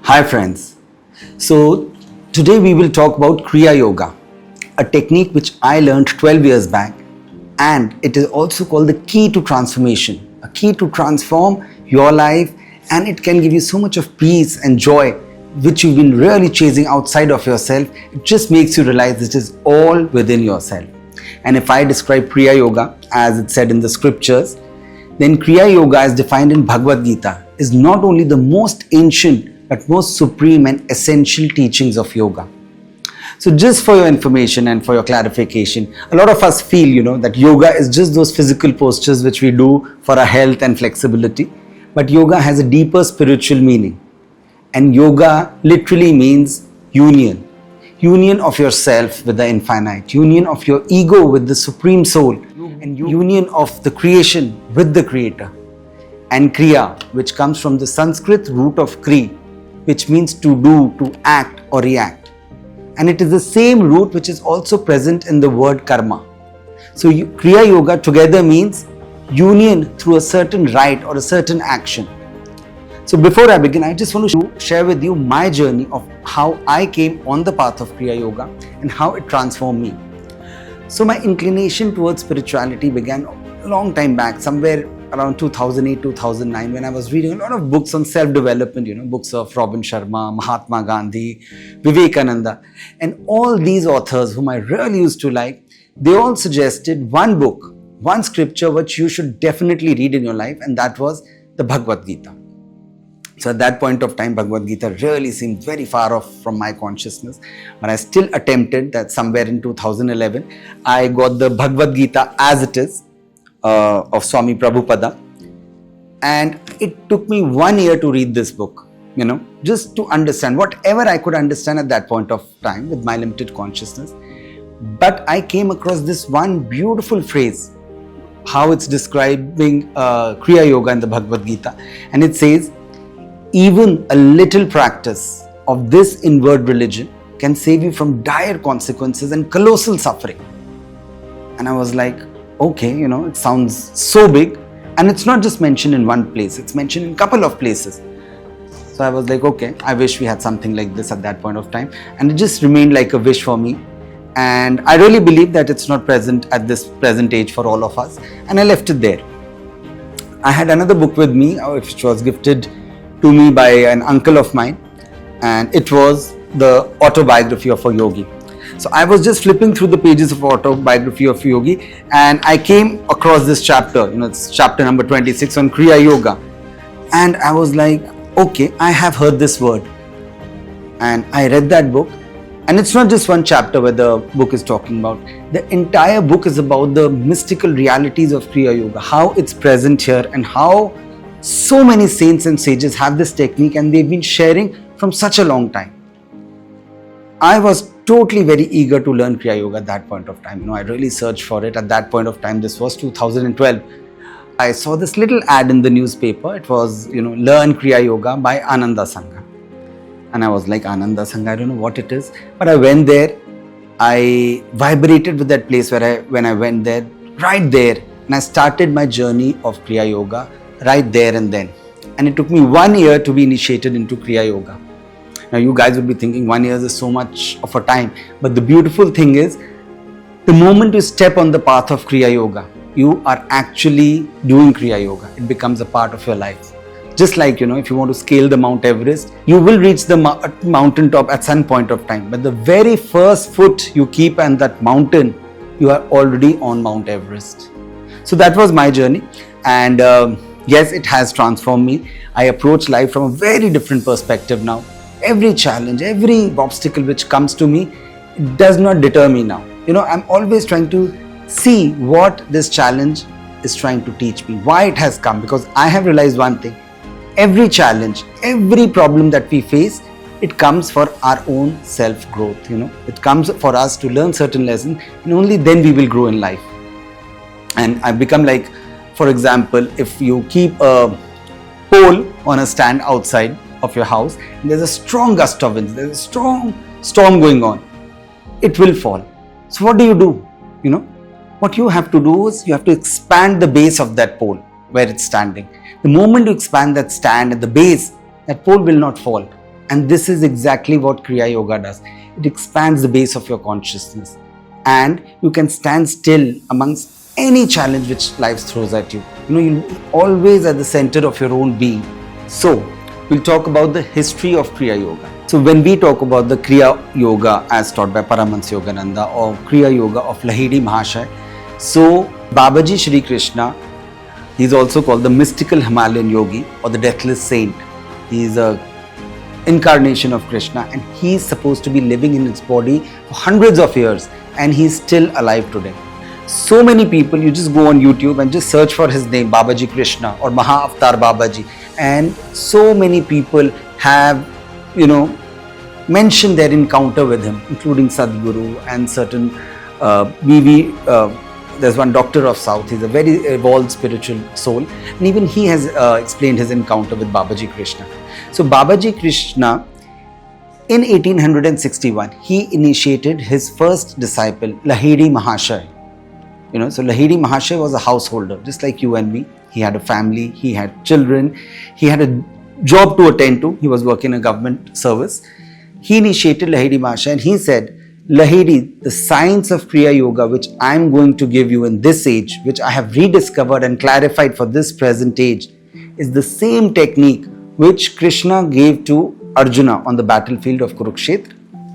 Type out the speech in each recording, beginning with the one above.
Hi friends. So today we will talk about Kriya Yoga, a technique which I learned 12 years back, and it is also called the key to transformation, a key to transform your life, and it can give you so much of peace and joy which you've been really chasing outside of yourself. It just makes you realize it is all within yourself. And if I describe Kriya Yoga as it's said in the scriptures, then Kriya Yoga as defined in Bhagwat Gita is not only the most ancient but most supreme and essential teachings of yoga. So just for your information and for your clarification, a lot of us feel, that yoga is just those physical postures which we do for our health and flexibility. But yoga has a deeper spiritual meaning. And yoga literally means union. Union of yourself with the infinite, union of your ego with the supreme soul, and union of the creation with the creator. And Kriya, which comes from the Sanskrit root of Kri, which means to do, to act or react. And it is the same root which is also present in the word karma. So Kriya Yoga together means union through a certain rite or a certain action. So before I begin, I just want to share with you my journey of how I came on the path of Kriya Yoga and how it transformed me. So my inclination towards spirituality began a long time back, somewhere around 2008-2009, when I was reading a lot of books on self-development, books of Robin Sharma, Mahatma Gandhi, Vivekananda, and all these authors whom I really used to like, they all suggested one book, one scripture which you should definitely read in your life, and that was the Bhagwat Gita. So at that point of time, Bhagwat Gita really seemed very far off from my consciousness, but I still attempted that. Somewhere in 2011, I got the Bhagwat Gita as it is, of Swami Prabhupada, and it took me 1 year to read this book, just to understand whatever I could understand at that point of time with my limited consciousness. But I came across this one beautiful phrase, how it's describing Kriya Yoga in the Bhagwat Gita, and it says, even a little practice of this inward religion can save you from dire consequences and colossal suffering. And I was like, okay, it sounds so big, and it's not just mentioned in one place, it's mentioned in a couple of places. So I was like, okay, I wish we had something like this at that point of time, and it just remained like a wish for me. And I really believe that it's not present at this present age for all of us, and I left it there. I had another book with me, which was gifted to me by an uncle of mine, and it was the autobiography of a yogi. So I was just flipping through the pages of autobiography of a yogi, and I came across this chapter, it's chapter number 26 on Kriya Yoga. And I was like, okay, I have heard this word. And I read that book, and it's not just one chapter where the book is talking about. The entire book is about the mystical realities of Kriya Yoga, how it's present here, and how so many saints and sages have this technique, and they've been sharing from such a long time. I was totally very eager to learn Kriya Yoga at that point of time. I really searched for it at that point of time. This was 2012. I saw this little ad in the newspaper. It was, Learn Kriya Yoga by Ananda Sangha. And I was like, Ananda Sangha, I don't know what it is. But I went there. I vibrated with that place when I went there, right there. And I started my journey of Kriya Yoga right there and then. And it took me 1 year to be initiated into Kriya Yoga. Now you guys will be thinking 1 year is so much of a time, but the beautiful thing is, the moment you step on the path of Kriya Yoga, you are actually doing Kriya Yoga. It becomes a part of your life. Just like, if you want to scale the Mount Everest, you will reach the mountain top at some point of time, but the very first foot you keep on that mountain, you are already on Mount Everest. So that was my journey, and yes, it has transformed me. I approach life from a very different perspective now. Every challenge, every obstacle which comes to me, it does not deter me now. I'm always trying to see what this challenge is trying to teach me, why it has come, because I have realized one thing. Every challenge, every problem that we face, it comes for our own self-growth. It comes for us to learn certain lessons, and only then we will grow in life. And I've become like, for example, if you keep a pole on a stand outside of your house, and there's a strong gust of wind, there's a strong storm going on, it will fall. So what do? What you have to do is you have to expand the base of that pole where it's standing. The moment you expand that stand at the base, that pole will not fall. And this is exactly what Kriya Yoga does. It expands the base of your consciousness, and you can stand still amongst any challenge which life throws at you. You'll be always at the center of your own being. So, we'll talk about the history of Kriya Yoga. So, when we talk about the Kriya Yoga as taught by Paramhansa Yogananda or Kriya Yoga of Lahiri Mahashaya, so Babaji Shri Krishna, he is also called the mystical Himalayan yogi or the deathless saint. He is a incarnation of Krishna, and he is supposed to be living in his body for hundreds of years, and he is still alive today. So many people, you just go on YouTube and just search for his name, Babaji Krishna or Maha Avtar Babaji, and so many people have, mentioned their encounter with him, including Sadhguru and certain there's one doctor of South. He's a very evolved spiritual soul, and even he has explained his encounter with Babaji Krishna. So Babaji Krishna, in 1861, he initiated his first disciple, Lahiri Mahashaya. So Lahiri Mahashaya was a householder, just like you and me. He had a family, he had children, he had a job to attend to. He was working in a government service. He initiated Lahiri Mahashaya, and he said, Lahiri, the science of Kriya Yoga which I am going to give you in this age, which I have rediscovered and clarified for this present age, is the same technique which Krishna gave to Arjuna on the battlefield of Kurukshetra,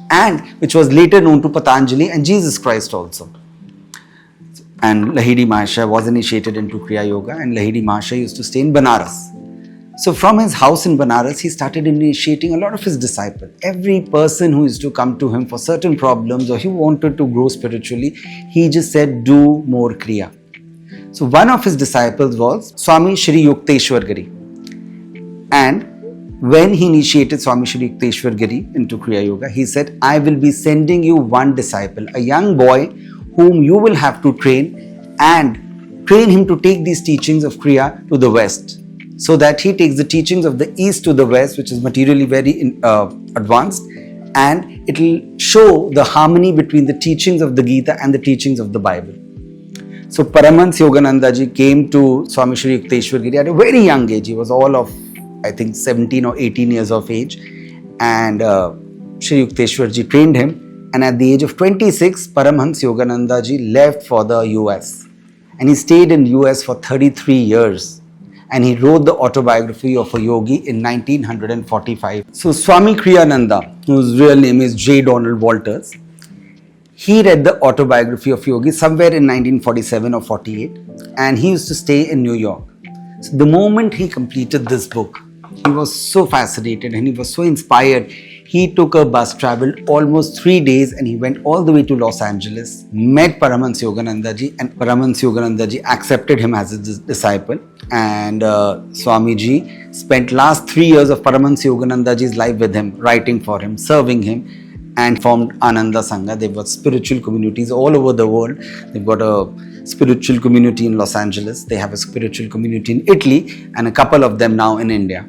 and which was later known to Patanjali and Jesus Christ also. And Lahiri Mahashaya was initiated into Kriya Yoga, and Lahiri Mahashaya used to stay in Banaras. So from his house in Banaras, he started initiating a lot of his disciples. Every person who used to come to him for certain problems or he wanted to grow spiritually, he just said, do more Kriya. So one of his disciples was Swami Shri Yukteswar Giri. And when he initiated Swami Shri Yukteswar Giri into Kriya Yoga, he said, I will be sending you one disciple, a young boy whom you will have to train, and train him to take these teachings of Kriya to the West, so that he takes the teachings of the East to the West, which is materially very advanced, and it will show the harmony between the teachings of the Gita and the teachings of the Bible. So Paramhansa Yogananda ji came to Swami Shri Yukteswar Giri at a very young age. He was all of, I think, 17 or 18 years of age, and Shri Yukteswar ji trained him. And at the age of 26, Paramhansa Yogananda ji left for the US, and he stayed in US for 33 years. And he wrote the autobiography of a yogi in 1945. So Swami Kriyananda, whose real name is J. Donald Walters, he read the autobiography of yogi somewhere in 1947 or 48, and he used to stay in New York. So the moment he completed this book, he was so fascinated and he was so inspired. He took a bus, traveled almost 3 days, and he went all the way to Los Angeles, met Paramhansa Yogananda ji, and Paramhansa Yogananda ji accepted him as his disciple. And Swami ji spent last 3 years of Paramhansa Yogananda ji's life with him, writing for him, serving him, and formed Ananda Sangha. They've got spiritual communities all over the world. They've got a spiritual community in Los Angeles. They have a spiritual community in Italy, and a couple of them now in India.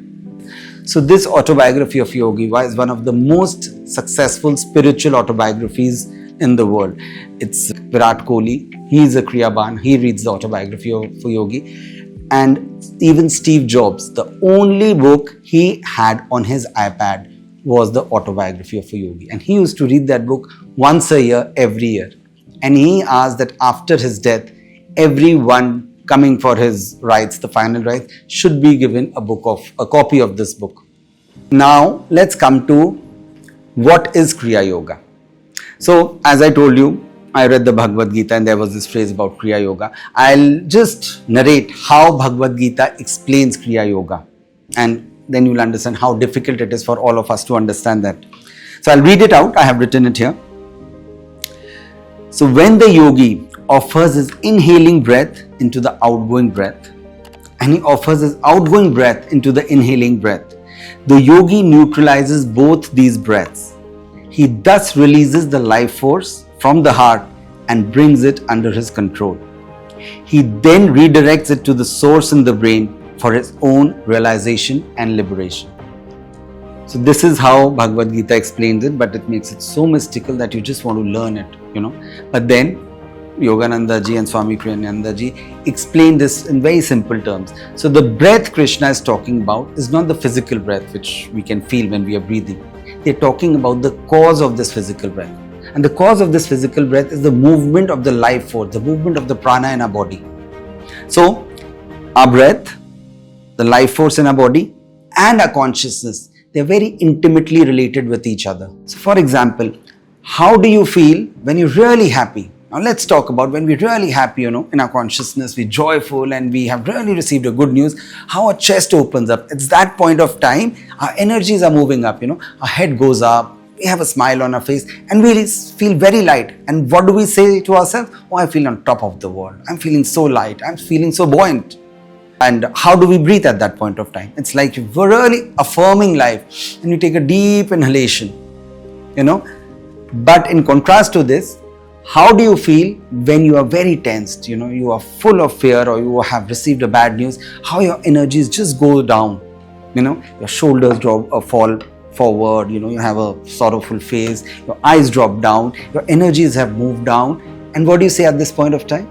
So this autobiography of Yogi is one of the most successful spiritual autobiographies in the world. It's Virat Kohli, he is a Kriyaban, he reads the autobiography of Yogi. And even Steve Jobs, the only book he had on his iPad was the autobiography of a yogi. And he used to read that book once a year, every year. And he asked that after his death, everyone coming for his rites, the final rites, should be given a copy of this book. Now, let's come to what is Kriya Yoga. So, as I told you, I read the Bhagwat Gita and there was this phrase about Kriya Yoga. I'll just narrate how Bhagwat Gita explains Kriya Yoga, and then you'll understand how difficult it is for all of us to understand that. So, I'll read it out. I have written it here. So, when the yogi offers his inhaling breath into the outgoing breath, and he offers his outgoing breath into the inhaling breath, the yogi neutralizes both these breaths. He thus releases the life force from the heart and brings it under his control. He then redirects it to the source in the brain for his own realization and liberation. So this is how Bhagwat Gita explains it, but it makes it so mystical that you just want to learn it, But then Yogananda ji and Swami Kriyananda ji explain this in very simple terms. So the breath Krishna is talking about is not the physical breath which we can feel when we are breathing. They're talking about the cause of this physical breath. And the cause of this physical breath is the movement of the life force, the movement of the prana in our body. So our breath, the life force in our body, and our consciousness, they're very intimately related with each other. So for example, how do you feel when you're really happy? Now let's talk about when we're really happy, in our consciousness, we're joyful and we have really received a good news, how our chest opens up. It's that point of time, our energies are moving up, our head goes up, we have a smile on our face and we feel very light. And what do we say to ourselves? Oh, I feel on top of the world. I'm feeling so light. I'm feeling so buoyant. And how do we breathe at that point of time? It's like we're really affirming life and you take a deep inhalation, But in contrast to this, how do you feel when you are very tensed, you are full of fear or you have received a bad news, how your energies just go down, your shoulders fall forward, you have a sorrowful face, your eyes drop down, your energies have moved down. And what do you say at this point of time?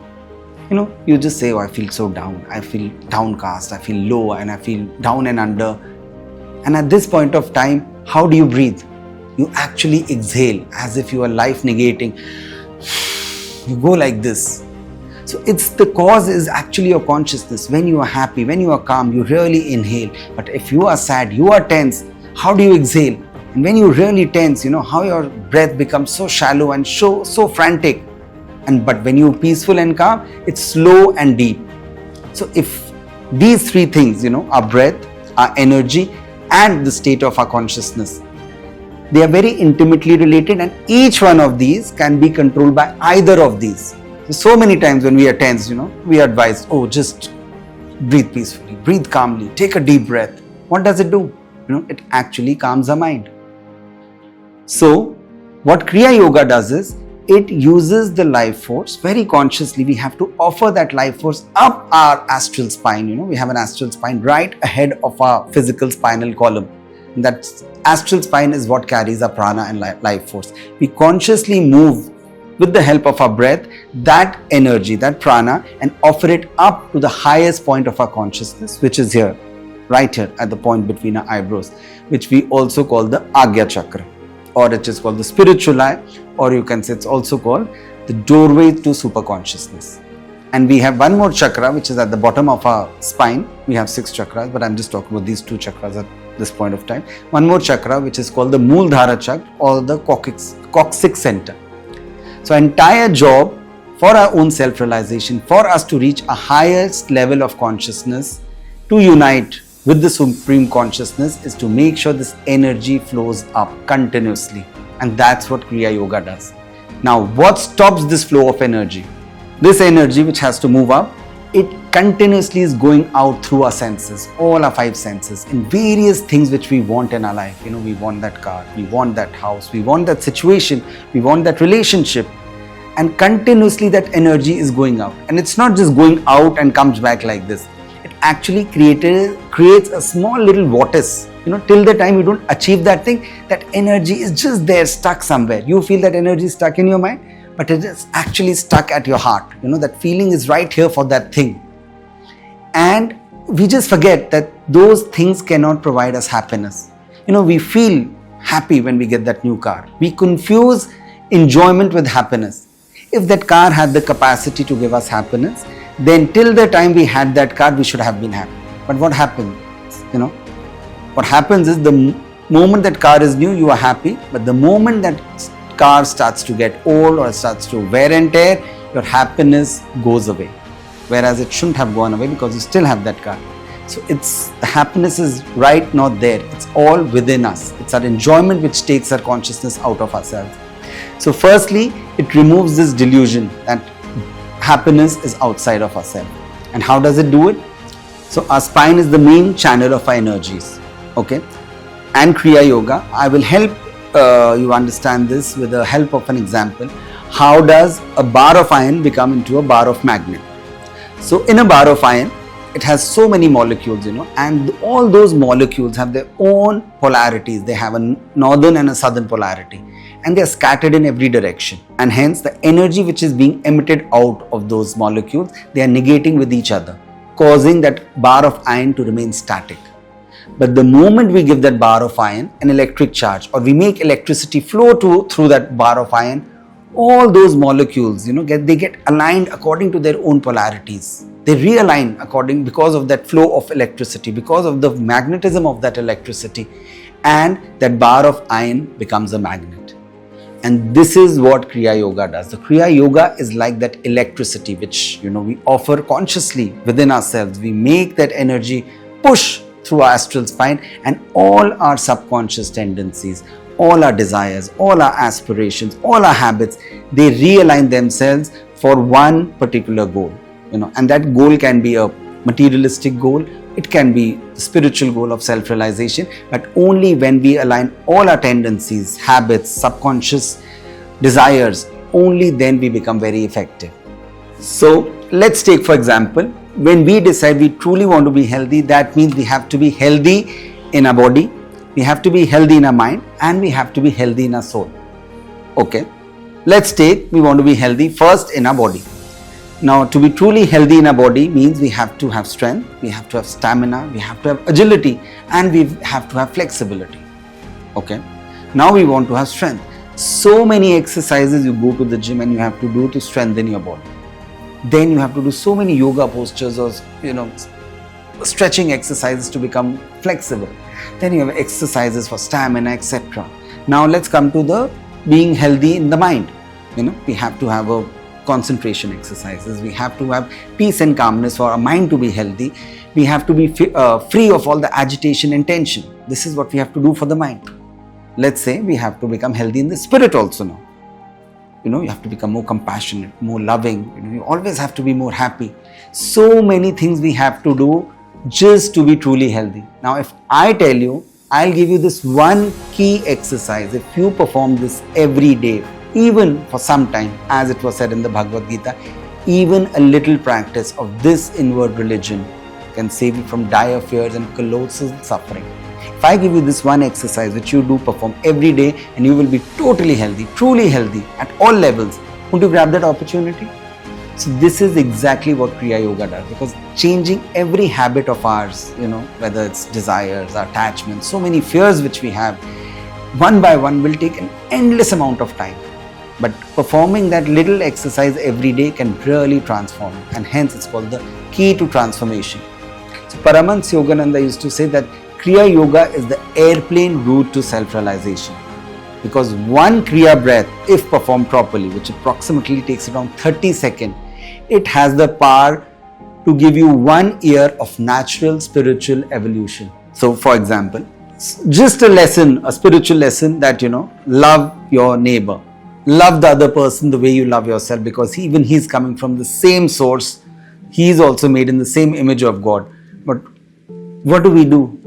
You just say, oh, I feel so down, I feel downcast, I feel low and I feel down and under. And at this point of time, how do you breathe? You actually exhale as if you are life negating. You go like this. So it's the cause is actually your consciousness. When you are happy, when you are calm, you really inhale. But if you are sad, you are tense, how do you exhale? And when you really tense, how your breath becomes so shallow and so frantic. But when you're peaceful and calm, it's slow and deep. So if these three things, our breath, our energy, and the state of our consciousness, they are very intimately related, and each one of these can be controlled by either of these. So many times when we are tense, we are advised, oh, just breathe peacefully, breathe calmly, take a deep breath. What does it do? It actually calms our mind. So what Kriya Yoga does is, it uses the life force very consciously. We have to offer that life force up our astral spine. We have an astral spine right ahead of our physical spinal column. And that astral spine is what carries our prana and life force. We consciously move with the help of our breath, that energy, that prana, and offer it up to the highest point of our consciousness, which is here, right here at the point between our eyebrows, which we also call the Agya Chakra, or it is called the spiritual eye, or you can say it's also called the doorway to superconsciousness. And we have one more chakra which is at the bottom of our spine. We have 6 chakras, but I'm just talking about these 2 chakras at this point of time. One more chakra which is called the Mooladhara chakra, or the coccyx center. So entire job for our own self-realization, for us to reach a highest level of consciousness, to unite with the Supreme Consciousness, is to make sure this energy flows up continuously. And that's what Kriya Yoga does. Now, what stops this flow of energy? This energy which has to move up, it continuously is going out through our senses, all our 5 senses, in various things which we want in our life. We want that car, we want that house, we want that situation, we want that relationship. And continuously that energy is going out. And it's not just going out and comes back like this. It actually creates a small little vortex. Till the time you don't achieve that thing, that energy is just there, stuck somewhere. You feel that energy is stuck in your mind, but it is actually stuck at your heart. That feeling is right here for that thing. And we just forget that those things cannot provide us happiness. We feel happy when we get that new car. We confuse enjoyment with happiness. If that car had the capacity to give us happiness, then till the time we had that car, we should have been happy. But what happens? What happens is, the moment that car is new, you are happy. But the moment that car starts to get old or starts to wear and tear, your happiness goes away. Whereas it shouldn't have gone away, because you still have that car. So the happiness is right not there. It's all within us. It's our enjoyment which takes our consciousness out of ourselves. So firstly, it removes this delusion that happiness is outside of ourselves. And how does it do it? So our spine is the main channel of our energies. Okay, and Kriya Yoga, I will help you understand this with the help of an example. How does a bar of iron become into a bar of magnet? So in a bar of iron, it has so many molecules, and all those molecules have their own polarities. They have a northern and a southern polarity, and they are scattered in every direction. And hence, the energy which is being emitted out of those molecules, they are negating with each other, causing that bar of iron to remain static. But the moment we give that bar of iron an electric charge, or we make electricity flow through that bar of iron, all those molecules, they get aligned according to their own polarities. They realign because of that flow of electricity, because of the magnetism of that electricity, and that bar of iron becomes a magnet. And this is what Kriya Yoga does. The Kriya Yoga is like that electricity which we offer consciously within ourselves. We make that energy push through our astral spine, and all our subconscious tendencies, all our desires, all our aspirations, all our habits, they realign themselves for one particular goal. And that goal can be a materialistic goal, it can be the spiritual goal of self-realization, but only when we align all our tendencies, habits, subconscious desires, only then we become very effective. So let's take, for example, when we decide we truly want to be healthy, that means we have to be healthy in our body, we have to be healthy in our mind, and we have to be healthy in our soul. Okay, let's take, we want to be healthy first in our body. Now, to be truly healthy in our body means we have to have strength, we have to have stamina, we have to have agility, and we have to have flexibility. Okay, now we want to have strength. So many exercises you go to the gym and you have to do to strengthen your body. Then you have to do so many yoga postures or stretching exercises to become flexible. Then you have exercises for stamina, etc. Now let's come to the being healthy in the mind. We have to have a concentration exercises. We have to have peace and calmness for our mind to be healthy. We have to be free of all the agitation and tension. This is what we have to do for the mind. Let's say we have to become healthy in the spirit also now. You have to become more compassionate, more loving. You always have to be more happy. So many things we have to do just to be truly healthy. Now, if I tell you, I'll give you this one key exercise. If you perform this every day, even for some time, as it was said in the Bhagwat Gita, even a little practice of this inward religion can save you from dire fears and colossal suffering. If I give you this one exercise which you do perform every day, and you will be totally healthy, truly healthy at all levels, won't you grab that opportunity? So this is exactly what Kriya Yoga does, because changing every habit of ours, whether it's desires, attachments, so many fears which we have, one by one will take an endless amount of time. But performing that little exercise every day can really transform, and hence it's called the key to transformation. So Paramhansa Yogananda used to say that Kriya Yoga is the airplane route to self-realization, because one Kriya breath, if performed properly, which approximately takes around 30 seconds, it has the power to give you 1 year of natural spiritual evolution. So for example, just a spiritual lesson that, love your neighbor. Love the other person the way you love yourself, because even he's coming from the same source. He is also made in the same image of God. But what do?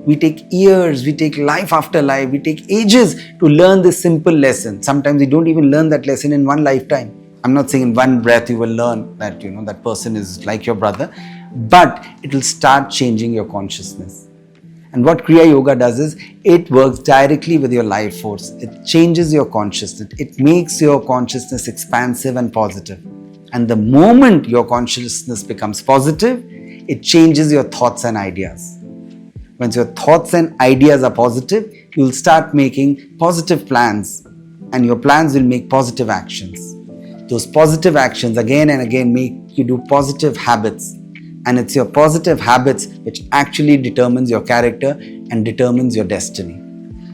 We take years, we take life after life, we take ages to learn this simple lesson. Sometimes we don't even learn that lesson in one lifetime. I'm not saying in one breath you will learn that, that person is like your brother, but it will start changing your consciousness. And what Kriya Yoga does is, it works directly with your life force. It changes your consciousness. It makes your consciousness expansive and positive. And the moment your consciousness becomes positive, it changes your thoughts and ideas. Once your thoughts and ideas are positive, you will start making positive plans, and your plans will make positive actions. Those positive actions again and again make you do positive habits. And it's your positive habits which actually determines your character and determines your destiny.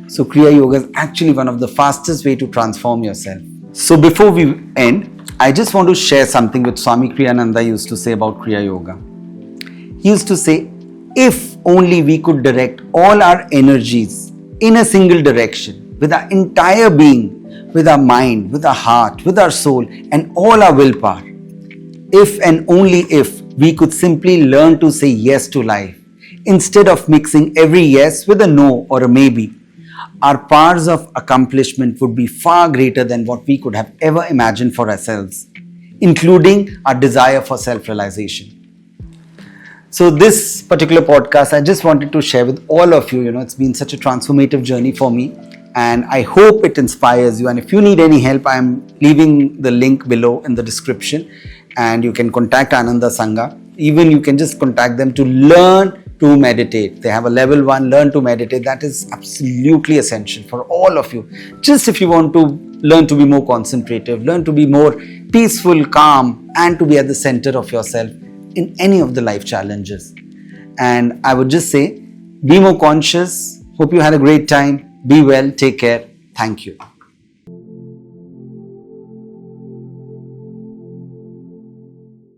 So Kriya Yoga is actually one of the fastest way to transform yourself. So before we end, I just want to share something which Swami Kriyananda used to say about Kriya Yoga. He used to say, if only we could direct all our energies in a single direction, with our entire being, with our mind, with our heart, with our soul, and all our willpower. If and only if we could simply learn to say yes to life, instead of mixing every yes with a no or a maybe, our powers of accomplishment would be far greater than what we could have ever imagined for ourselves, including our desire for self-realization. So this particular podcast, I just wanted to share with all of you. It's been such a transformative journey for me, and I hope it inspires you. And if you need any help, I am leaving the link below in the description, and you can contact Ananda Sangha. Even you can just contact them to learn to meditate. They have a level 1 learn to meditate. That is absolutely essential for all of you. Just if you want to learn to be more concentrative, learn to be more peaceful, calm, and to be at the center of yourself in any of the life challenges. And I would just say, be more conscious. Hope you had a great time. Be well. Take care. Thank you.